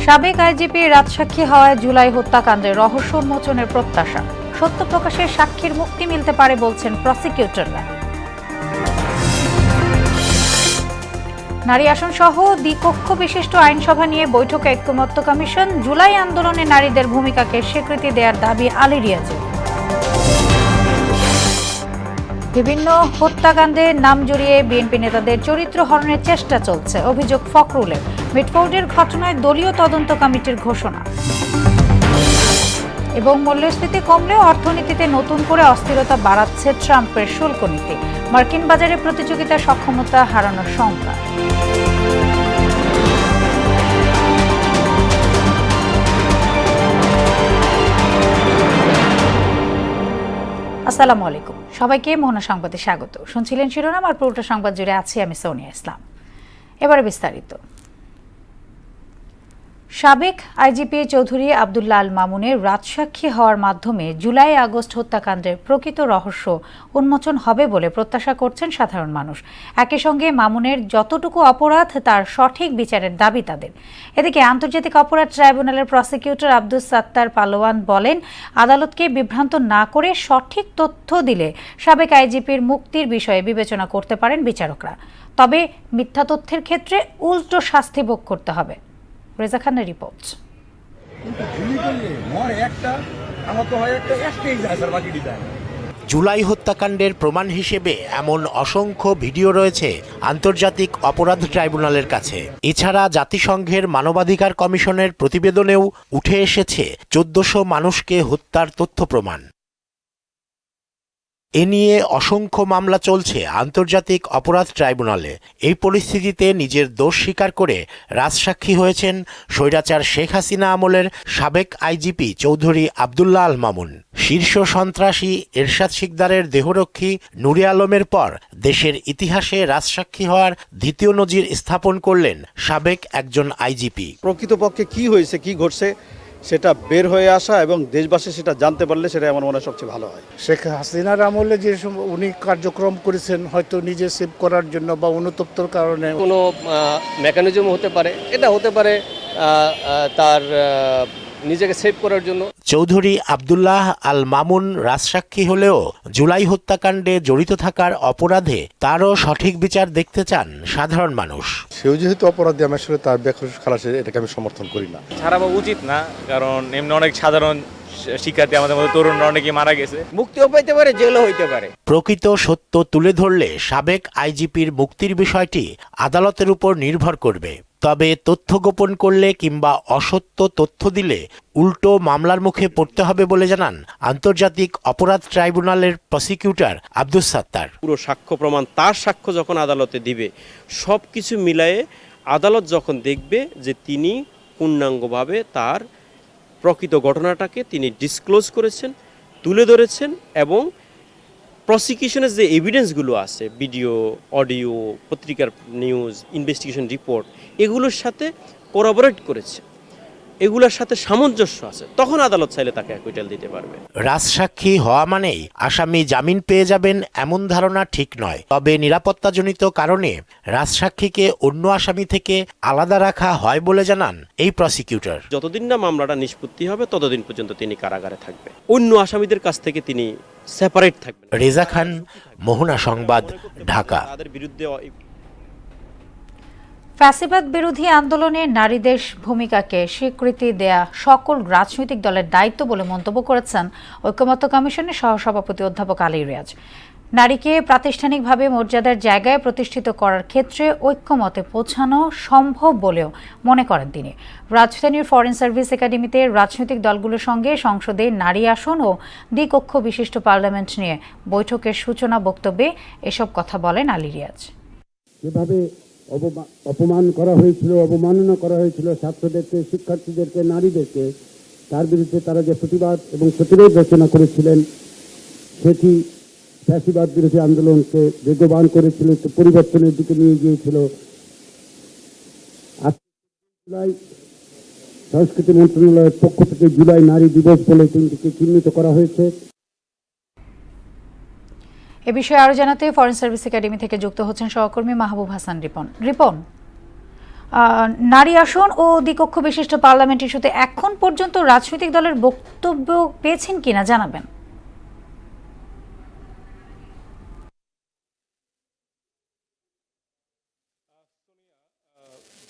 সাবেক আইজিপি রাজসাক্ষী হওয়ায় জুলাই হত্যাকাণ্ডের রহস্য উন্মোচনের প্রত্যাশা, সত্য প্রকাশের সাক্ষীর মুক্তি মিলতে পারে বলছেন প্রসিকিউটররা। নারী আসন সহ দ্বিকক্ষ বিশিষ্ট আইনসভা নিয়ে বৈঠকে ঐকমত্য কমিশন, জুলাই আন্দোলনে নারীদের ভূমিকাকে স্বীকৃতি দেওয়ার দাবি আলী রিয়াজের। বিভিন্ন হত্যাকাণ্ডে নাম জড়িয়ে বিএনপি নেতাদের চরিত্র হরণের চেষ্টা চলছে, অভিযোগ ফখরুলের। মিটফোর্ডের ঘটনায় দলীয় তদন্ত কমিটির ঘোষণা। এবং মূল্যস্ফীতি কমলেও অর্থনীতিতে নতুন করে অস্থিরতা বাড়াচ্ছে ট্রাম্পের শুল্ক নীতি, মার্কিন বাজারে প্রতিযোগিতার সক্ষমতা হারানোর শঙ্কা। আসসালামু আলাইকুম, সবাইকে মোহনা সংবাদে স্বাগত। শুনছিলেন শিরোনাম, আর পুরোটা সংবাদ জুড়ে আছি আমি সোনিয়া ইসলাম। এবারে বিস্তারিত। সাবেক আইজিপি চৌধুরী আবদুল্লাহ আল মামুনের রাজসাক্ষী হওয়ার মাধ্যমে জুলাই আগস্ট হত্যাকাণ্ডের প্রকৃত রহস্য উন্মোচন হবে বলে প্রত্যাশা করছেন সাধারণ মানুষ। একই সঙ্গে মামুনের যতটুকু অপরাধ তার সঠিক বিচারের দাবি তাদের। এদিকে আন্তর্জাতিক অপরাধ ট্রাইব্যুনালের প্রসিকিউটর আব্দুস সাত্তার পালোয়ান বলেন, আদালতকে বিভ্রান্ত না করে সঠিক তথ্য দিলে সাবেক আইজিপির মুক্তির বিষয়ে বিবেচনা করতে পারেন বিচারকরা। তবে মিথ্যা তথ্যের ক্ষেত্রে উল্টো শাস্তি ভোগ করতে হবে। রেজা খানের রিপোর্ট। জুলাই হত্যাকাণ্ডের প্রমাণ হিসেবে এমন অসংখ্য ভিডিও রয়েছে আন্তর্জাতিক অপরাধ ট্রাইব্যুনালের কাছে। এছাড়া জাতিসংঘের মানবাধিকার কমিশনের প্রতিবেদনেও উঠে এসেছে 1400 মানুষকে হত্যার তথ্য প্রমাণ। এ নিয়ে অসংখ্য মামলা চলছে আন্তর্জাতিক অপরাধ ট্রাইব্যুনালে। এই পরিস্থিতিতে নিজের দোষ স্বীকার করে রাজসাক্ষী হয়েছেন স্বৈরাচার শেখ হাসিনা আমলের সাবেক আইজিপি চৌধুরী আবদুল্লাহ আল মামুন। শীর্ষ সন্ত্রাসী এরশাদ শিকদারের দেহরক্ষী নুরে আলমের পর দেশের ইতিহাসে রাজসাক্ষী হওয়ার দ্বিতীয় নজির স্থাপন করলেন সাবেক একজন আইজিপি। প্রকৃতপক্ষে কি হয়েছে, কি ঘটছে সেটা বের হয়ে আসা এবং দেশবাসী সেটা জানতে পারলে সেটা আমার মনে হয় সবচেয়ে ভালো হয়। শেখ হাসিনার আমলে যে উনি কার্যক্রম করেছেন, হয়তো নিজে সেভ করার জন্য বা অনুতপ্তর কারণে কোনো মেকানিজম হতে পারে, এটা হতে পারে তার নিজেকে সেভ করার জন্য। চৌধুরী আবদুল্লাহ আল মামুন রাজসাক্ষী হলেও জুলাই হত্যাকাণ্ডে জড়িত থাকার অপরাধে তারও সঠিক বিচার দেখতে চান সাধারণ মানুষ। সেও যেহেতু অপরাধী, আমি আসলে তার বেকসুর খালাসে এটাকে আমি সমর্থন করি না। ছাড়াবো উচিত না, কারণ এমনি অনেক সাধারণ শিক্ষার্থী আমাদের মধ্যে তরুণরা অনেকে মারা গেছে। মুক্তিও পেতে পারে, জেলও হইতে পারে। প্রকৃত সত্য তুলে ধরলে সাবেক আইজিপির মুক্তির বিষয়টি আদালতের উপর নির্ভর করবে। তবে তথ্য গোপন করলে কিংবা অসত্য তথ্য দিলে উল্টো মামলার মুখে পড়তে হবে বলে জানান আন্তর্জাতিক অপরাধ ট্রাইব্যুনালের প্রসিকিউটর আব্দুস সাত্তার। পুরো সাক্ষ্য প্রমাণ, তার সাক্ষ্য যখন আদালতে দিবে, সব কিছু মিলায়ে আদালত যখন দেখবে যে তিনি পূর্ণাঙ্গভাবে তার প্রকৃত ঘটনাটাকে তিনি ডিসক্লোজ করেছেন, তুলে ধরেছেন, এবং প্রসিকিউশনের যে এভিডেন্সগুলো আছে, ভিডিও, অডিও, পত্রিকার নিউজ, ইনভেস্টিগেশন রিপোর্ট, এগুলোর সাথে কোরাবোরেট করেছে, এগুলোর সাথে সামঞ্জস্য আছে, তখন আদালত চাইলে তাকে অ্যাকুইটাল দিতে পারবে। রাজসাক্ষী হওয়া মানেই আসামি জামিন পেয়ে যাবেন এমন ধারণা ঠিক নয়। তবে নিরাপত্তাজনিত কারণে রাজসাক্ষীকে অন্য আসামি থেকে আলাদা রাখা হয় বলে জানান এই প্রসিকিউটর। যতদিন না মামলাটা নিষ্পত্তি হবে ততদিন পর্যন্ত তিনি কারাগারে থাকবে, অন্য আসামিদের কাছ থেকে তিনি সেপারেট থাকবেন। রেজা খান, মোহনা সংবাদ, ঢাকা। তাদের বিরুদ্ধে ফ্যাসিবাদ বিরোধী আন্দোলনে নারীদের ভূমিকাকে স্বীকৃতি দেয়া সকল রাজনৈতিক দলের দায়িত্ব বলে মন্তব্য করেছেন ঐকমত্য কমিশনের সহসভাপতি অধ্যাপক আলী রিয়াজ। নারীকে প্রাতিষ্ঠানিকভাবে মর্যাদার জায়গায় প্রতিষ্ঠিত করার ক্ষেত্রে ঐক্যমতে পৌঁছানো সম্ভব বলেও মনে করেন তিনি। রাজধানীর ফরেন সার্ভিস একাডেমিতে রাজনৈতিক দলগুলোর সঙ্গে সংসদে নারী আসন ও দ্বিকক্ষ বিশিষ্ট পার্লামেন্ট নিয়ে বৈঠকের সূচনা বক্তব্যে এসব কথা বলেন আলী রিয়াজ। অপমান করা হয়েছিল, অবমাননা করা হয়েছিল ছাত্রদেরকে, শিক্ষার্থীদেরকে, নারীদেরকে, তার বিরুদ্ধে তারা যে প্রতিবাদ এবং প্রতিরোধ রচনা করেছিলেন, সেটি ফ্যাসিবাদ বিরোধী আন্দোলনকে বেগবান করেছিল, পরিবর্তনের দিকে নিয়ে গিয়েছিল। জুলাই সংস্কৃতি মন্ত্রণালয়ের পক্ষ থেকে জুলাই নারী দিবস বলে দিনটিকে চিহ্নিত করা হয়েছে। এ বিষয়ে আরো জানাতে ফরেন সার্ভিস একাডেমি থেকে যুক্ত হচ্ছেন সহকর্মী মাহবুব হাসান রিপন। নারী আসন ও দ্বিকক্ষ বিশিষ্ট পার্লামেন্ট ইস্যুতে এখন পর্যন্ত রাজনৈতিক দলের বক্তব্য পেয়েছেন কিনা জানাবেন।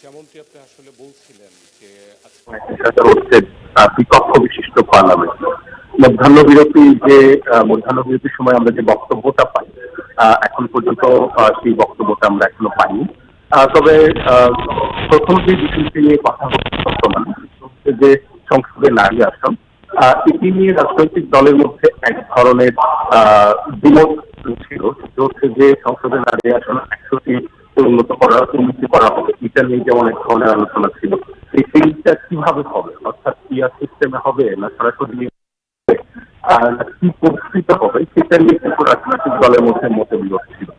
যেমনটি আপনি আসলে বলছিলেন যে সেটা হচ্ছে বিকক্ষ বিশিষ্ট পার্লামেন্ট। মধ্যাহ্ন বিরতির সময় আমরা যে বক্তব্যটা পাই, এখন পর্যন্ত সেই বক্তব্যটা আমরা এখনো পাইনি। তবে প্রথম যে বিষয়টি নিয়ে কথা হচ্ছে যে সংসদে নারী আসন, এটি নিয়ে রাজনৈতিক দলের মধ্যে এক ধরনের দ্বিমত ছিল। সেটা হচ্ছে যে সংসদে নারী আসন 100টি উন্নতি করা হবে, এটা নিয়ে যেমন এক ধরনের আলোচনা ছিল। সেইটা কিভাবে হবে, অর্থাৎ পিআর সিস্টেমে হবে না সরাসরি কি পরিস্থিতি হবে, সেটা নিয়ে কিন্তু রাজনৈতিক দলের মধ্যে মতবিরোধ ছিল।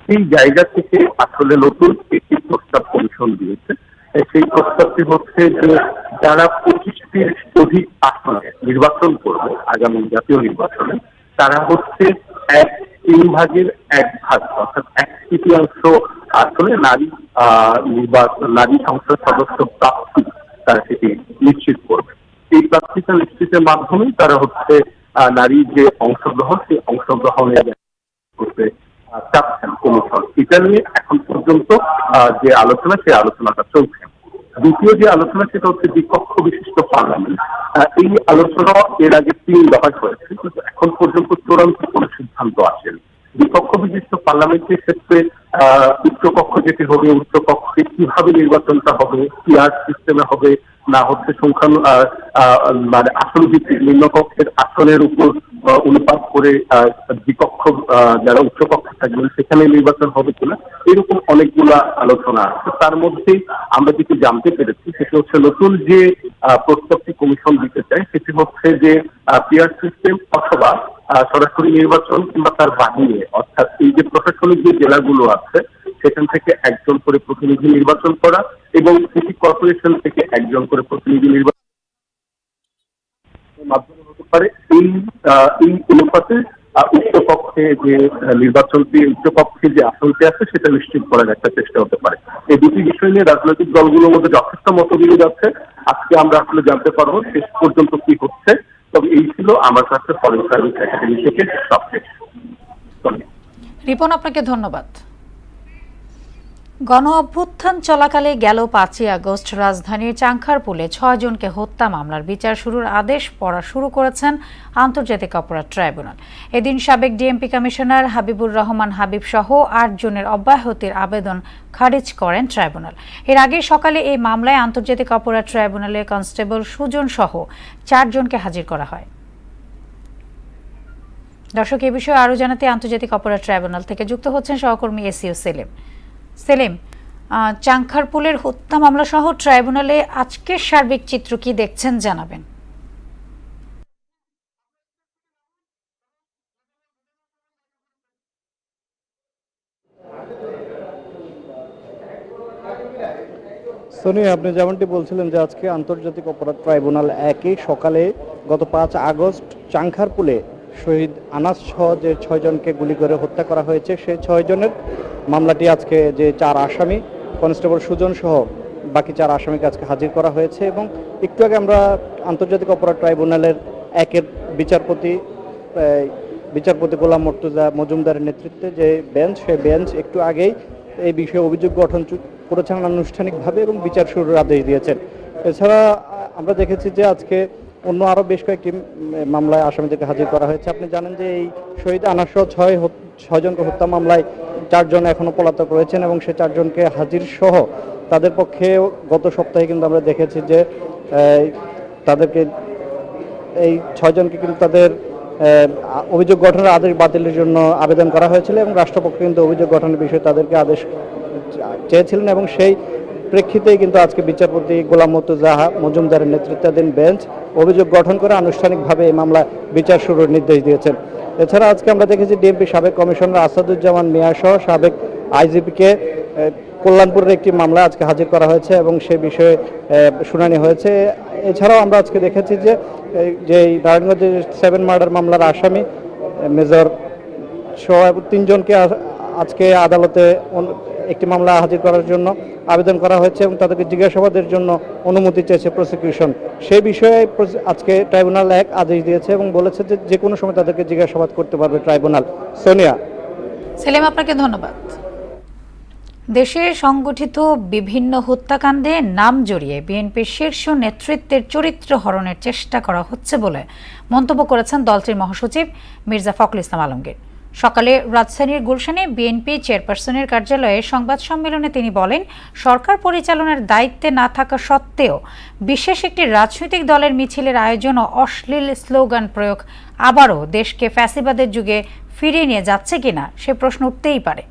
সেই জায়গা থেকে আসলে নতুন একটি প্রস্তাব কমিশন দিয়েছে। সেই প্রস্তাবটি হচ্ছে যে যারা 25টির অধিক আসনে নির্বাচন করবে আগামী জাতীয় নির্বাচনে, তারা হচ্ছে 3/1 ভাগ, অর্থাৎ 1/3 আসলে নারী সংসদ সদস্য প্রার্থী তারা সেটি নিশ্চিত করবে। এই প্রার্থিতা নিশ্চিতের মাধ্যমেই তারা হচ্ছে নারীর যে অংশগ্রহণ, সেই অংশগ্রহণে করতে চাচ্ছেন কমিশন। এটা নিয়ে এখন পর্যন্ত যে আলোচনা, সেই আলোচনাটা চলছে। দ্বিতীয় যে আলোচনা, সেটা হচ্ছে দ্বিকক্ষ বিশিষ্ট পার্লামেন্ট। এই আলোচনা এর আগে 3 দফায় হয়েছে, কিন্তু এখন পর্যন্ত চূড়ান্ত কোনো সিদ্ধান্ত আসেনি। দ্বিকক্ষ বিশিষ্ট পার্লামেন্টের ক্ষেত্রে উচ্চকক্ষ যেটি হবে, উচ্চকক্ষে কিভাবে নির্বাচনটা হবে, পিআর সিস্টেমে হবে না হচ্ছে মানে আসন ভিত্তিক নিম্নকক্ষের আসনের উপর অনুপাত করে দ্বিকক্ষ যারা উচ্চকক্ষ থাকবেন সেখানে নির্বাচন হবে কিনা, এরকম অনেকগুলা আলোচনা আছে। তার মধ্যেই আমরা যেটি জানতে পেরেছি সেটি হচ্ছে নতুন যে প্রস্তাবটি কমিশন দিতে চায় সেটি হচ্ছে যে পিআর সিস্টেম অথবা সরাসরি নির্বাচন কিংবা তার বাহিরে, অর্থাৎ এই যে প্রশাসনিক যে জেলাগুলো আছে সেখান থেকে একজন করে প্রতিনিধি নির্বাচন করা এবং সিটি কর্পোরেশন থেকে একজন করে প্রতিনিধি নির্বাচন মাধ্যমে হতে পারে। এই অনুপাতে উচ্চকক্ষে যে নির্বাচনটি, উচ্চকক্ষে যে আসনটি আছে সেটা নিশ্চিত করার একটা চেষ্টা হতে পারে। এই দুটি বিষয় নিয়ে রাজনৈতিক দলগুলোর মধ্যে যথেষ্ট মতবিরোধ আছে। আজকে আমরা আসলে জানতে পারবো শেষ পর্যন্ত কি হচ্ছে। তবে এই ছিল আমার কাছে ফরেন সার্ভিস একাডেমি থেকে সবশেষ। রিপন, আপনাকে ধন্যবাদ। গণ অভ্যুত্থান চলাকালে গেল 5ই আগস্ট রাজধানীর চাংখারপুলে 6 জনকে হত্যা মামলার বিচার শুরুর আদেশ পড়া শুরু করেছেন আন্তর্জাতিক অপরাধ ট্রাইব্যুনাল। এদিন সাবেক ডিএমপি কমিশনার হাবিবুর রহমান হাবিব সহ 8 জনের অব্যাহতির আবেদন খারিজ করেন ট্রাইব্যুনাল। এর আগে সকালে এই মামলায় আন্তর্জাতিক অপরাধ ট্রাইব্যুনালের কনস্টেবল সুজন সহ 4 জনকে হাজির করা হয়। দর্শক, এ বিষয়ে আরও জানাতে আন্তর্জাতিক অপরাধ ট্রাইব্যুনাল থেকে যুক্ত হচ্ছেন সহকর্মী এসিও সেলিম। চাংখারপুলের হত্যা মামলা সহ ট্রাইব্যুনালে আজকের সার্বিক চিত্র কি দেখছেন জানাবেন। সোনি, আপনি যেমনটি বলছিলেন যে আজকে আন্তর্জাতিক অপরাধ ট্রাইব্যুনাল 1 সকালে গত 5 আগস্ট চাংখারপুলে শহীদ আনাস সহ যে 6 জনকে গুলি করে হত্যা করা হয়েছে, সেই 6 জনের মামলাটি আজকে যে 4 আসামি, কনস্টেবল সুজন সহ বাকি 4 আসামিকে আজকে হাজির করা হয়েছে। এবং একটু আগে আমরা আন্তর্জাতিক অপরাধ ট্রাইব্যুনালের 1-এর বিচারপতি গোলাম মর্তুজা মজুমদারের নেতৃত্বে যে বেঞ্চ, সেই বেঞ্চ একটু আগেই এই বিষয়ে অভিযোগ গঠন করেছেন আনুষ্ঠানিকভাবে এবং বিচার শুরুর আদেশ দিয়েছেন। এছাড়া আমরা দেখেছি যে আজকে অন্য আরও বেশ কয়েকটি মামলায় আসামিদেরকে হাজির করা হয়েছে। আপনি জানেন যে এই শহীদ আনাস সহ 6 জনকে হত্যা মামলায় 4 জন এখনও পলাতক রয়েছেন এবং সে 4 জনকে হাজির সহ তাদের পক্ষে গত সপ্তাহে কিন্তু আমরা দেখেছি যে তাদেরকে এই 6 জনকে কিন্তু তাদের অভিযোগ গঠনের আদেশ বাতিলের জন্য আবেদন করা হয়েছিল এবং রাষ্ট্রপক্ষ কিন্তু অভিযোগ গঠনের বিষয়ে তাদেরকে আদেশ চেয়েছিলেন এবং সেই প্রেক্ষিতেই কিন্তু আজকে বিচারপতি গোলাম মর্তুজা মজুমদারের নেতৃত্বাধীন বেঞ্চ অভিযোগ গঠন করে আনুষ্ঠানিকভাবে এই মামলা বিচার শুরুর নির্দেশ দিয়েছেন। এছাড়া আজকে আমরা দেখেছি ডিএমপি সাবেক কমিশনার আসাদুজ্জামান মিয়া সহ সাবেক আইজিপিকে কল্যাণপুরের একটি মামলা আজকে হাজির করা হয়েছে এবং সে বিষয়ে শুনানি হয়েছে। এছাড়াও আমরা আজকে দেখেছি যে নারায়ণগঞ্জের 7 মার্ডার মামলার আসামি মেজর সহ 3 জনকে আজকে আদালতে একটি মামলা হাজির করার জন্য আবেদন করা হয়েছে এবং তাদেরকে জিজ্ঞাসাবাদের জন্য অনুমতি চেয়েছে প্রসিকিউশন। সেই বিষয়ে আজকে ট্রাইব্যুনাল 1 আদেশ দিয়েছে এবং বলেছে যে যে কোনো সময় তাদেরকে জিজ্ঞাসাবাদ করতে পারবে ট্রাইব্যুনাল। সোনিয়া। সেলিম, আপনাকে ধন্যবাদ। দেশে সংগঠিত বিভিন্ন হত্যাকাণ্ডে নাম জড়িয়ে বিএনপির শীর্ষ নেতৃত্বের চরিত্র হরণের চেষ্টা করা হচ্ছে বলে মন্তব্য করেছেন দলটির মহাসচিব মির্জা ফখরুল ইসলাম আলমগীর। সকালে রাজধানীর গুলশানে বিএনপি চেয়ারপারসনের কার্যালয়ে সংবাদ সম্মেলনে তিনি বলেন, সরকার পরিচালনার দায়িত্বে না থাকা সত্ত্বেও বিশেষ একটি রাজনৈতিক দলের মিছিলের আয়োজন ও অশ্লীল স্লোগান প্রয়োগ আবারও দেশকে ফ্যাসিবাদের যুগে ফিরিয়ে নিয়ে যাচ্ছে কিনা সে প্রশ্ন উঠতেই পারে।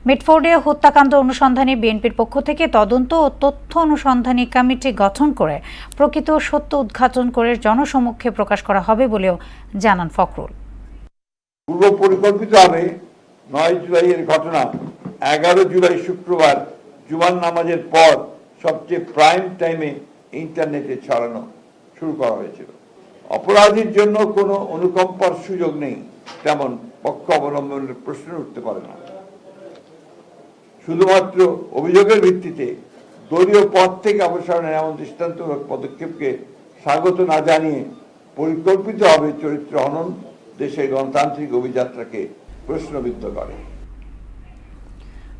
মিটফোর্ডে হত্যাকাণ্ড অনুসন্ধানে বিএনপির পক্ষ থেকে তদন্ত ও তথ্য অনুসন্ধানী কমিটি গঠন করে প্রকৃত সত্য উদ্ঘাটন করে জনসমক্ষে প্রকাশ করা হবে বলেও জানান ফখরুল। পূর্ব পরিকল্পিতভাবে 9 জুলাইয়ের ঘটনা 11 জুলাই শুক্রবার জুমার নামাজের পর সবচেয়ে প্রাইম টাইমে ইন্টারনেটে ছড়ানো শুরু করা হয়েছিল। অপরাধীর জন্য কোনো অনুকম্পার সুযোগ নেই, তেমন পক্ষ অবলম্বনের প্রশ্ন উঠতে পারে না। শুধুমাত্র অভিযোগের ভিত্তিতে দলীয় পদ থেকে অপসারণের এমন দৃষ্টান্তমূলক পদক্ষেপকে স্বাগত না জানিয়ে পরিকল্পিতভাবে চরিত্র হনন দেশের গণতান্ত্রিক অভিযাত্রাকে প্রশ্নবিদ্ধ করে।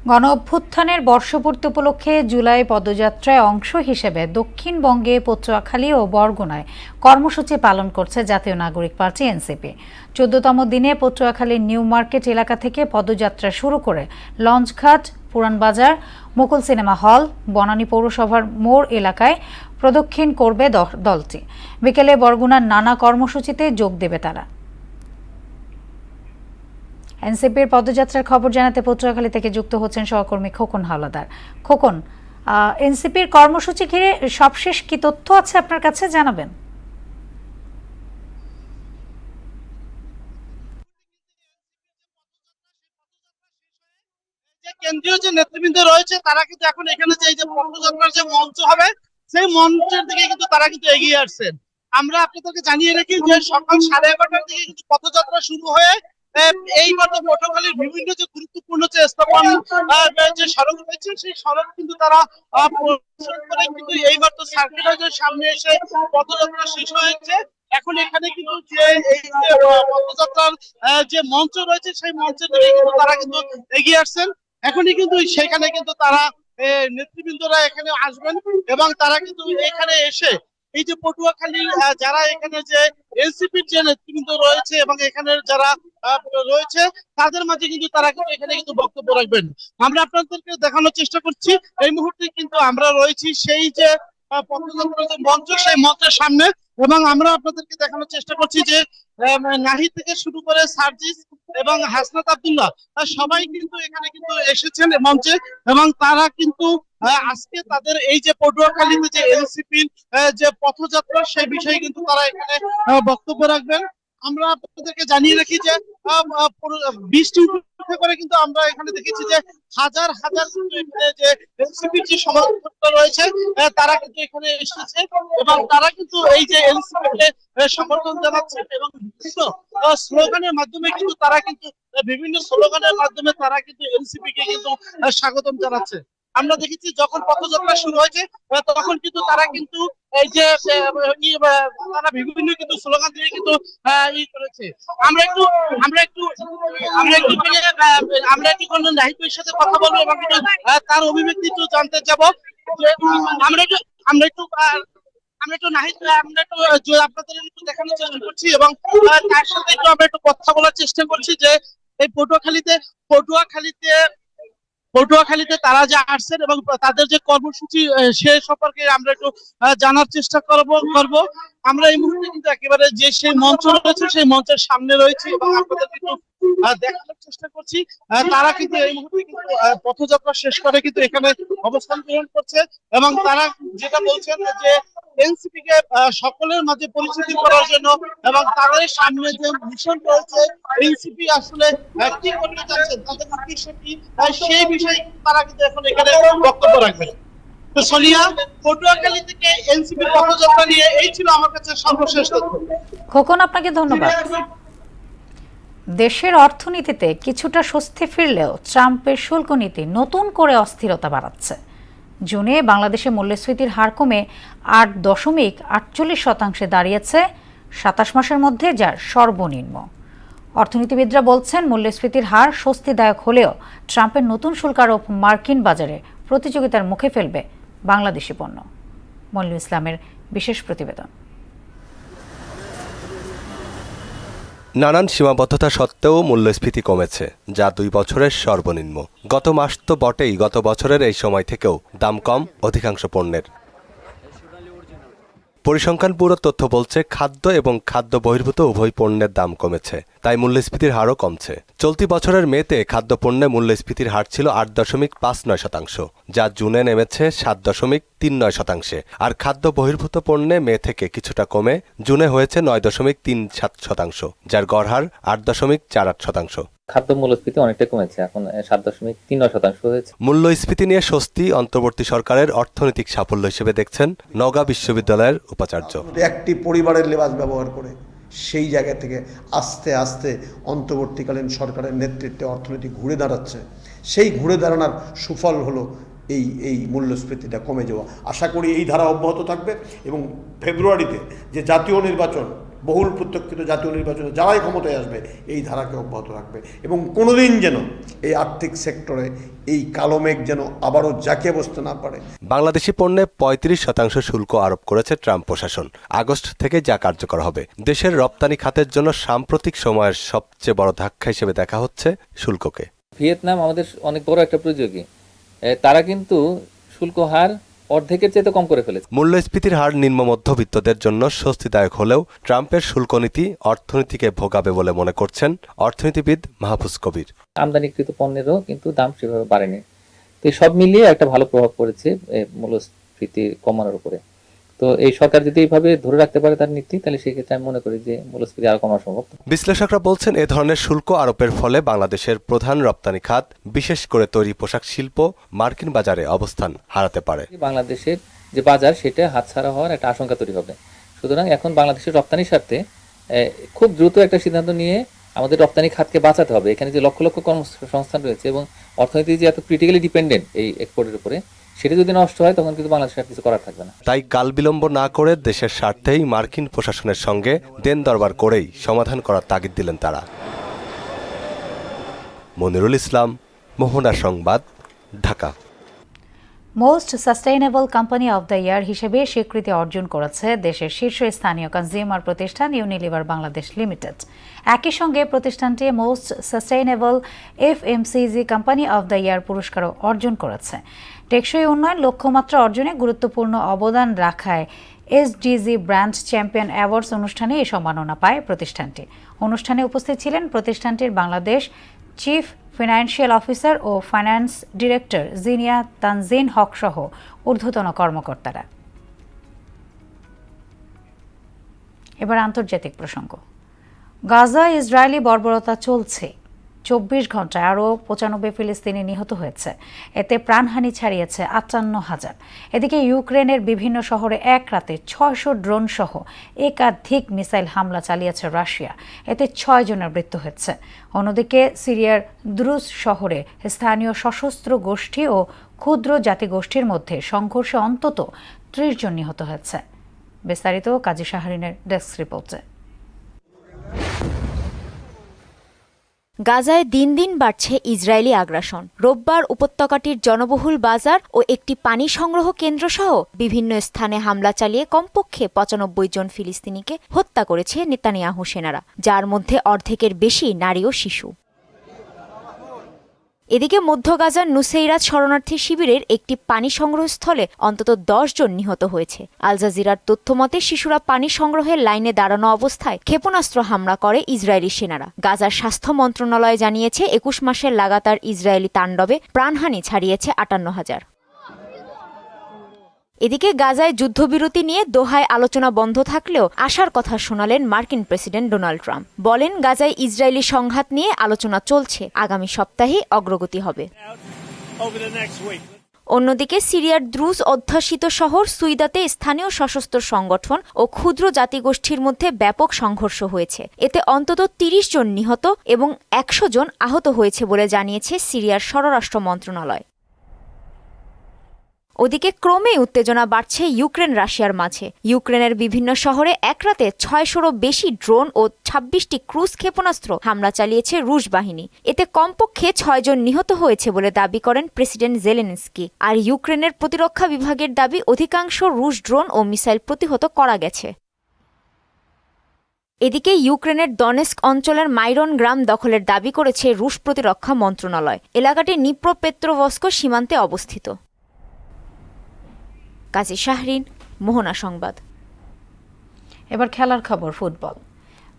গণ অভ্যুত্থানের বর্ষপূর্তি উপলক্ষে জুলাই পদযাত্রায় অংশ হিসেবে দক্ষিণবঙ্গে পটুয়াখালী ও বরগুনায় কর্মসূচি পালন করছে জাতীয় নাগরিক পার্টি এনসিপি। 14তম দিনে পটুয়াখালীর নিউ মার্কেট এলাকা থেকে পদযাত্রা শুরু করে লঞ্চঘাট, পুরানবাজার, মুকুল সিনেমা হল, বনানী পৌরসভার মোড় এলাকায় প্রদক্ষিণ করবে দলটি। বিকেলে বরগুনার নানা কর্মসূচিতে যোগ দেবে তারা। এনসিপির পদযাত্রার খবর জানাতে পটুয়াখালী থেকে যুক্ত হচ্ছেন সহকর্মী খোকন হাওলাদার। খোকন, এনসিপির কর্মসূচি ঘিরে সবশেষ কি তথ্য আছে আপনার কাছে, জানাবেন? কেন্দ্রীয় যে নেতৃবৃন্দ রয়েছে তারা কিন্তু এখন এখানে যে পদযাত্রার যে মঞ্চ হবে সেই মঞ্চের দিকে কিন্তু তারা কিন্তু এগিয়ে আসছেন। আমরা আপনাদেরকে জানিয়ে রাখি যে সকাল 11:30টার দিকে কিন্তু পদযাত্রা শুরু হয়ে এই মাত্র পটুয়াখালীর বিভিন্ন যে গুরুত্বপূর্ণ যে স্থাপন যে সড়ক রয়েছে সেই সড়ক কিন্তু তারা পরিদর্শন করে কিন্তু এই মাত্র সার্কিটের সামনে এসে পদযাত্রা শেষ হয়েছে। এখন এখানে কিন্তু যে এই যে পদযাত্রার যে মঞ্চ রয়েছে সেই মঞ্চের দিকে কিন্তু তারা কিন্তু এগিয়ে আসছেন। এখনই কিন্তু সেখানে কিন্তু তারা নেতৃবৃন্দরা এখানে আসবেন এবং তারা কিন্তু এখানে এসে এই যে পটুয়াখালীর যারা এখানে যে এনসিপির যে নেতৃবৃন্দ রয়েছে এবং এখানে যারা রয়েছে তাদের মাঝে কিন্তু তারা কিন্তু এখানে কিন্তু বক্তব্য রাখবেন। আমরা আপনাদেরকে দেখানোর চেষ্টা করছি এই মুহূর্তে কিন্তু আমরা রয়েছি সেই যে পদযাত্রার যে মঞ্চ সেই মঞ্চের সামনে এবং আমরা আপনাদেরকে দেখানোর চেষ্টা করছি যে নাহিদ থেকে শুরু করে সার্জিস এবং হাসনাত আব্দুল্লাহ সবাই কিন্তু এখানে কিন্তু এসেছেন মঞ্চে এবং তারা কিন্তু আজকে তাদের এই যে পটুয়াখালীতে যে এনসিপির যে পথযাত্রা সেই বিষয়ে কিন্তু তারা এখানে বক্তব্য রাখবেন। আমরা আপনাদেরকে জানিয়ে রাখি যে 20টি উপলক্ষে করে কিন্তু আমরা এখানে দেখেছি যে হাজার হাজার যে এনসিপির যে সমর্থকরা রয়েছে তারা কিন্তু এখানে এসেছে এবং তারা কিন্তু এই যে এনসিপিকে সমর্থন জানাচ্ছে এবং স্লোগানের মাধ্যমে কিন্তু তারা কিন্তু বিভিন্ন স্লোগানের মাধ্যমে তারা কিন্তু এনসিপিকে কিন্তু স্বাগতম জানাচ্ছে। আমরা দেখেছি যখন পথযাত্রা শুরু হয়েছে তখন কিন্তু তারা কিন্তু এই যে তারা বিভিন্ন কিন্তু স্লোগান দিয়ে কিন্তু করেছে। আমরা একটু নাহিদের সাথে কথা বলবো এবং তার অভিব্যক্তি একটু জানতে যাবো। আমরা একটু আপনাদের একটু দেখানোর চেষ্টা করছি এবং তার সাথে একটু আমরা একটু কথা বলার চেষ্টা করছি যে এই পটুয়াখালীতে তারা যে আসছেন এবং তাদের যে কর্মসূচি সে সম্পর্কে আমরা একটু জানার চেষ্টা করব। আমরা এই মুহূর্তে কিন্তু একেবারে যে সেই মঞ্চ রয়েছে সেই মঞ্চের সামনে রয়েছে এবং আপনাদের কিন্তু দেখানোর চেষ্টা করছি তারা কিন্তু এই মুহূর্তে কিন্তু পথযাত্রা শেষ করে কিন্তু এখানে অবস্থান গ্রহণ করছে এবং তারা যেটা বলছেন যে এনসিপি কে সকলের মাঝে পরিচিতি করার জন্য এবং তাদের সামনে যে মিশন রয়েছে এনসিপি আসলে কি করতে যাচ্ছেন তাদের উদ্দেশ্য কি সেই বিষয়ে তারা কিন্তু এখন এখানে বক্তব্য রাখবেন। তো সোনিয়া, পটুয়াখালী থেকে এনসিপি পথযাত্রা নিয়ে এই ছিল আমার কাছে সর্বশেষ তথ্য। খোকন, আপনাকে ধন্যবাদ। দেশের অর্থনীতিতে কিছুটা স্বস্তি ফিরলেও ট্রাম্পের শুল্ক নীতি নতুন করে অস্থিরতা বাড়াচ্ছে। জুনে বাংলাদেশে মূল্যস্ফীতির হার কমে 8.48% দাঁড়িয়েছে 27 মাসের মধ্যে, যার সর্বনিম্ন। অর্থনীতিবিদরা বলছেন মূল্যস্ফীতির হার স্বস্তিদায়ক হলেও ট্রাম্পের নতুন শুল্ক আরোপ মার্কিন বাজারে প্রতিযোগিতার মুখে ফেলবে বাংলাদেশি পণ্য। মনিরুল ইসলামের বিশেষ প্রতিবেদন। নানান সীমাবদ্ধতা সত্ত্বেও মূল্যস্ফীতি কমেছে, যা 2 বছরের সর্বনিম্ন। গত মাস তো বটেই, গত বছরের এই সময় থেকেও দাম কম অধিকাংশ পণ্যের। পরিসংখ্যান ব্যুরোর তথ্য বলছে খাদ্য এবং খাদ্য বহির্ভূত উভয় পণ্যের দাম কমেছে, তাই মূল্যস্ফীতির হারও কমছে। চলতি বছরের মেতে খাদ্যপণ্যে মূল্যস্ফীতির হার ছিল 8.59%, যা জুনে নেমেছে 7.39%। আর খাদ্য বহির্ভূত পণ্যে মে থেকে কিছুটা কমে জুনে হয়েছে 9.37%, যার গড় হার 8.48%। খাদ্য মূল্যস্ফীতি অনেকটা কমেছে, এখন 7.39% হয়েছে। মূল্যস্ফীতি নিয়ে স্বস্তি অন্তর্বর্তী সরকারের অর্থনৈতিক সাফল্য হিসেবে দেখছেন নওগাঁ বিশ্ববিদ্যালয়ের উপাচার্য। একটি পরিবারের লেবাস ব্যবহার করে সেই জায়গা থেকে আস্তে আস্তে অন্তর্বর্তীকালীন সরকারের নেতৃত্বে অর্থনীতি ঘুরে দাঁড়াচ্ছে। সেই ঘুরে দাঁড়ানোর সুফল হলো এই মূল্যস্ফীতিটা কমে যাওয়া। আশা করি এই ধারা অব্যাহত থাকবে এবং ফেব্রুয়ারিতে যে জাতীয় নির্বাচন, বহুল প্রত্যক্ষিত জাতীয় নির্বাচনে যারাই ক্ষমতায় আসবে এই ধারাকে অব্যাহত রাখবে এবং কোনোদিন যেন এই আর্থিক সেক্টরে এই কালো মেঘ যেন আবারও জাঁকিয়ে বসতে না পারে। বাংলাদেশি পণ্যে 35% শুল্ক আরোপ করেছে ট্রাম্প প্রশাসন। আগস্ট থেকে যা কার্যকর হবে। দেশের রপ্তানি খাতের জন্য সাম্প্রতিক সময়ের সবচেয়ে বড় ধাক্কা হিসেবে দেখা হচ্ছে শুল্ককে। ভিয়েতনাম আমাদের অনেক বড় একটা প্রতিযোগী, তারা কিন্তু শুল্ক হার অর্ধেকের চেয়ে কম করে ফেলেছে। মূল্যস্ফীতির হার নিম্ন মধ্যবিত্তদের জন্য স্বস্তিদায়ক হলেও ট্রাম্পের শুল্ক নীতি অর্থনীতিকে ভোগাবে বলে মনে করছেন অর্থনীতিবিদ মাহফুজ কবির। আমদানিকৃত পণ্যেরও কিন্তু দাম সেভাবে বাড়েনি, তো সব মিলিয়ে একটা ভালো প্রভাব পড়েছে মূল্যস্ফীতি কমানোর উপরে। তো এই সরকার যদি এইভাবে ধরে রাখতে পারে তার নীতি, তাহলে সেই ক্ষেত্রে আমি মনে করি যে মূল্যস্ফীতি আরো কমানো সম্ভব। বিশ্লেষকরা বলছেন এ ধরনের শুল্ক আরোপের ফলে বাংলাদেশের প্রধান রপ্তানি খাত, বিশেষ করে তৈরি পোশাক শিল্প মার্কিন বাজারে অবস্থান হারাতে পারে। বাংলাদেশের যে বাজার সেটা হাতছাড়া হওয়ার একটা আশঙ্কা তৈরি হবে। সুতরাং এখন বাংলাদেশের রপ্তানির স্বার্থে খুব দ্রুত একটা সিদ্ধান্ত নিয়ে আমাদের রপ্তানি খাতকে বাঁচাতে হবে। এখানে যে লক্ষ লক্ষ কর্মসংস্থান রয়েছে এবং অর্থনীতি যে এত ক্রিটিক্যালি ডিপেন্ডেন্ট এই এক্সপোর্টের উপরে, সেটা যদি নষ্ট হয় তখন কিন্তু বাংলাদেশের কিছু করার থাকবে না। তাই কাল বিলম্ব না করে দেশের স্বার্থেই মার্কিন প্রশাসনের সঙ্গে দেন দরবার করেই সমাধান করার তাগিদ দিলেন তারা। মনিরুল ইসলাম, মোহনা সংবাদ, Dhaka. Most sustainable company of the year হিসেবে স্বীকৃতি অর্জন করেছে দেশের শীর্ষস্থানীয় কনজিউমার প্রতিষ্ঠান ইউনিলিভার বাংলাদেশ লিমিটেড। একই সঙ্গে প্রতিষ্ঠানটি most sustainable FMCG company of the year পুরস্কারও অর্জন করেছে। টেকসই উন্নয়ন লক্ষ্যমাত্রা অর্জনে গুরুত্বপূর্ণ অবদান রাখায় এসডিজি ব্র্যান্ড চ্যাম্পিয়ন অ্যাওয়ার্ডস অনুষ্ঠানে এই সম্মাননা পায় প্রতিষ্ঠানটি। অনুষ্ঠানে উপস্থিত ছিলেন প্রতিষ্ঠানটির বাংলাদেশ চিফ ফিনান্সিয়াল অফিসার ও ফাইন্যান্স ডিরেক্টর জিনিয়া তানজিন হক সহ ঊর্ধ্বতন কর্মকর্তারা। এবার আন্তর্জাতিক প্রসঙ্গ। গাজায় ইসরায়েলি বর্বরতা চলছে। 24 ঘন্টায় আরও 95 ফিলিস্তিনি নিহত হয়েছে। এতে প্রাণহানি ছাড়িয়েছে 58,000। এদিকে ইউক্রেনের বিভিন্ন শহরে এক রাতে 600 ড্রোন সহ একাধিক মিসাইল হামলা চালিয়েছে রাশিয়া। এতে 6 জনের মৃত্যু হয়েছে। অন্যদিকে সিরিয়ার দ্রুজ শহরে স্থানীয় সশস্ত্র গোষ্ঠী ও ক্ষুদ্র জাতিগোষ্ঠীর মধ্যে সংঘর্ষে অন্তত 30 জন নিহত হয়েছে। বিস্তারিত কাজী শাহরিনের ডেস্ক রিপোর্টে। গাজায় দিন দিন বাড়ছে ইসরায়েলি আগ্রাসন। রোববার উপত্যকাটির জনবহুল বাজার ও একটি পানি সংগ্রহ কেন্দ্র সহ বিভিন্ন স্থানে হামলা চালিয়ে কমপক্ষে 95 জন ফিলিস্তিনিকে হত্যা করেছে নেতানিয়াহু সেনারা, যার মধ্যে অর্ধেকের বেশি নারী ও শিশু। এদিকে মধ্য গাজার নুসেইরাত শরণার্থী শিবিরের একটি পানি সংগ্রহস্থলে অন্তত 10 জন নিহত হয়েছে। আল জাজিরার তথ্যমতে শিশুরা পানি সংগ্রহের লাইনে দাঁড়ানো অবস্থায় ক্ষেপণাস্ত্র হামলা করে ইসরায়েলি সেনারা। গাজার স্বাস্থ্য মন্ত্রণালয় জানিয়েছে 21 মাসের লাগাতার ইসরায়েলি তাণ্ডবে প্রাণহানি ছাড়িয়েছে 58,000। এদিকে গাজায় যুদ্ধবিরতি নিয়ে দোহায় আলোচনা বন্ধ থাকলেও আশার কথা শোনালেন মার্কিন প্রেসিডেন্ট ডোনাল্ড ট্রাম্প। বলেন, গাজায় ইসরায়েলি সংঘাত নিয়ে আলোচনা চলছে, আগামী সপ্তাহে অগ্রগতি হবে। অন্যদিকে সিরিয়ার দ্রুজ অধ্যাসিত শহর সুইদাতে স্থানীয় সশস্ত্র সংগঠন ও ক্ষুদ্র জাতিগোষ্ঠীর মধ্যে ব্যাপক সংঘর্ষ হয়েছে। এতে অন্তত ৩০ জন নিহত এবং ১০০ জন আহত হয়েছে বলে জানিয়েছে সিরিয়ার স্বরাষ্ট্র মন্ত্রণালয়। ওদিকে ক্রমেই উত্তেজনা বাড়ছে ইউক্রেন রাশিয়ার মাঝে। ইউক্রেনের বিভিন্ন শহরে এক রাতে ৬০০রও বেশি ড্রোন ও ২৬টি ক্রুজ ক্ষেপণাস্ত্র হামলা চালিয়েছে রুশ বাহিনী। এতে কমপক্ষে ৬ জন নিহত হয়েছে বলে দাবি করেন প্রেসিডেন্ট জেলেনস্কি। আর ইউক্রেনের প্রতিরক্ষা বিভাগের দাবি অধিকাংশ রুশ ড্রোন ও মিসাইল প্রতিহত করা গেছে। এদিকে ইউক্রেনের দনেস্ক অঞ্চলের মাইরন গ্রাম দখলের দাবি করেছে রুশ প্রতিরক্ষা মন্ত্রণালয়। এলাকাটি নিপ্রোপেত্রোভস্ক সীমান্তে অবস্থিত। কাজী শাহরিন, মোহনা সংবাদ। এবার খেলার খবর, ফুটবল।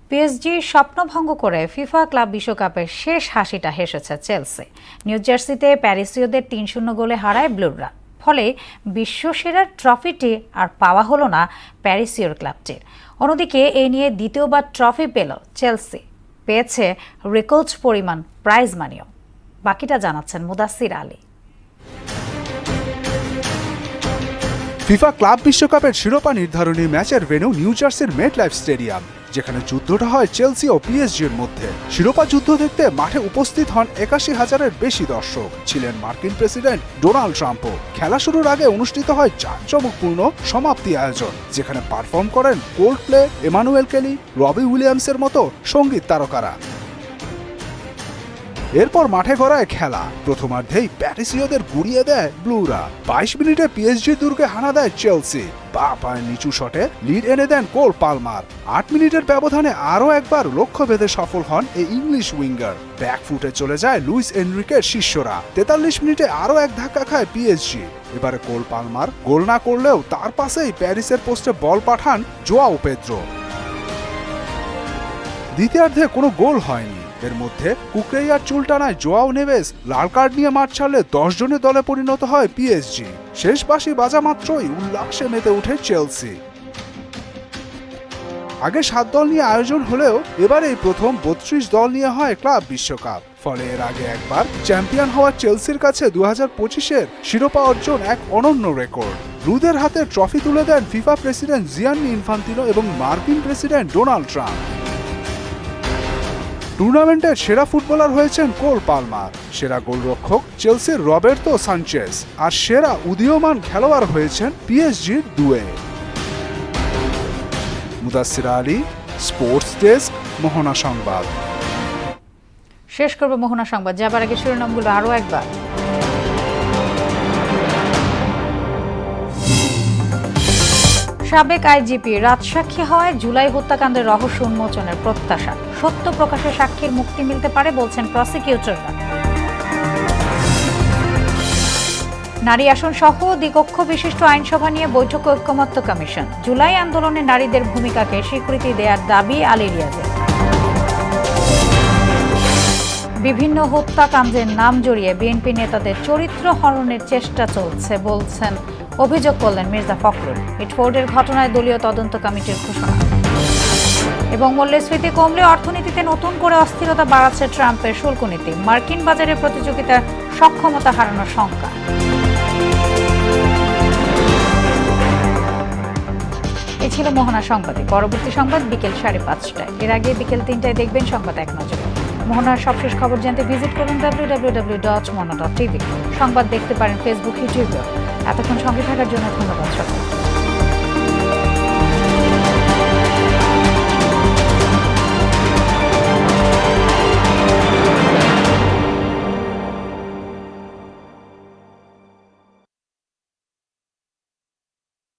পিএসজি স্বপ্নভঙ্গ করে ফিফা ক্লাব বিশ্বকাপের শেষ হাসিটা হেসেছে চেলসি। নিউ জার্সিতে প্যারিসীয়দের ৩-০ গোলে হারায় ব্লুরা। ফলে বিশ্বসেরার ট্রফিটি আর পাওয়া হলো না প্যারিসীয় ক্লাবটির। অন্যদিকে এ নিয়ে দ্বিতীয়বার ট্রফি পেল চেলসি, পেয়েছে রেকর্ড পরিমাণ প্রাইজ মানিও। বাকিটা জানাচ্ছেন মুদাসসির আলী। ফিফা ক্লাব বিশ্বকাপের শিরোপা নির্ধারণী ম্যাচের ভেন্যু নিউ জার্সির মেটলাইফ স্টেডিয়াম, যেখানে যুদ্ধটা হয় চেলসি ও পিএসজির মধ্যে। শিরোপা যুদ্ধ দেখতে মাঠে উপস্থিত হন ৮১,০০০-এর বেশি দর্শক। ছিলেন মার্কিন প্রেসিডেন্ট ডোনাল্ড ট্রাম্পও। খেলা শুরুর আগে অনুষ্ঠিত হয় জাঁকজমকপূর্ণ সমাপ্তি আয়োজন, যেখানে পারফর্ম করেন কোল্ডপ্লে, এমানুয়েল কেলি, রবি উইলিয়ামসের মতো সঙ্গীত তারকারা। এরপর মাঠে গড়ায় খেলা। প্রথমার্ধেই প্যারিসীয়দের গুড়িয়ে দেয় ব্লুরা। ২২ মিনিটে পিএসজি দুর্গে হানা দেয় চেলসি। বা পায়ের নিচু শটে লিড এনে দেন কোল পালমার। ৮ মিনিটের ব্যবধানে আরও একবার লক্ষ্য ভেদে সফল হন এই ইংলিশ উইঙ্গার। ব্যাকফুটে চলে যায় লুইস এনরিকের শিষ্যরা। ৪৩ মিনিটে আরও এক ধাক্কা খায় পিএসজি। এবারে কোল পালমার গোল না করলেও তার পাশেই প্যারিসের পোস্টে বল পাঠান জোয়াও পেদ্রো। দ্বিতীয়ার্ধে কোনো গোল হয়নি। এর মধ্যে কুকরেইয়ার চুল টানায় জোয়াও নেভেস লাল কার্ড নিয়ে মাঠ ছাড়লে ১০ জনের দলে পরিণত হয় পিএসজি। শেষ বাঁশি বাজা মাত্রই উল্লাসে মেতে ওঠে চেলসি। আগে ৭ দল নিয়ে আয়োজন হলেও এবার এই প্রথম ৩২ দল নিয়ে হয় ক্লাব বিশ্বকাপ। ফলে এর আগে একবার চ্যাম্পিয়ন হওয়া চেলসির কাছে ২০২৫-এর শিরোপা অর্জন এক অনন্য রেকর্ড। ব্লুদের হাতে ট্রফি তুলে দেন ফিফা প্রেসিডেন্ট জিয়ান্নি ইনফান্তিনো এবং মার্কিন প্রেসিডেন্ট ডোনাল্ড ট্রাম্প। টুর্নামেন্টের সেরা ফুটবলার হয়েছেন কোল পালমার, সেরা গোলরক্ষক চেলসির রবের্তো সানচেস, আর সেরা উদীয়মান খেলোয়াড় হয়েছেন পিএসজির দুয়ে। মুদাসসির আলী, স্পোর্টস ডেস্ক, মোহনা সংবাদ। শেষ করবে মোহনা সংবাদ, যাবার আগে শিরোনামগুলো আরও একবার। সাবেক আইজিপি রাজসাক্ষী হওয়ায় জুলাই হত্যাকাণ্ডের রহস্য উন্মোচনের প্রত্যাশা। সত্য প্রকাশে সাক্ষীর মুক্তি মিলতে পারে বলছেন প্রসিকিউটররা। নারী আসন সহ দ্বিকক্ষ বিশিষ্ট আইনসভা নিয়ে বৈঠক ঐক্যমত্য কমিশন। জুলাই আন্দোলনে নারীদের ভূমিকাকে স্বীকৃতি দেওয়ার দাবি আলী রিয়াজের। বিভিন্ন হত্যাকাণ্ডের নাম জড়িয়ে বিএনপি নেতাদের চরিত্র হরণের চেষ্টা চলছে বলছেন, অভিযোগ করলেন মির্জা ফখরুল। মিটফোর্ডের ঘটনায় দলীয় তদন্ত কমিটির ঘোষণা। এবং মূল্যস্ফীতি কমলে অর্থনীতিতে নতুন করে অস্থিরতা বাড়াচ্ছে ট্রাম্পের শুল্ক নীতি। মার্কিন বাজারে প্রতিযোগিতার সক্ষমতা হারানোর শঙ্কা। এই ছিল মোহনা সংবাদে। পরবর্তী সংবাদ বিকেল 5:30টায়। এর আগে বিকেল 3টায় দেখবেন সংবাদ এক নজরে। মোহনার সবশেষ খবর জানতে ভিজিট করুন www.mona.tv। সংবাদ দেখতে পারেন ফেসবুক, ইউটিউবে। এতক্ষণ সঙ্গে থাকার জন্য ধন্যবাদ সকলকে।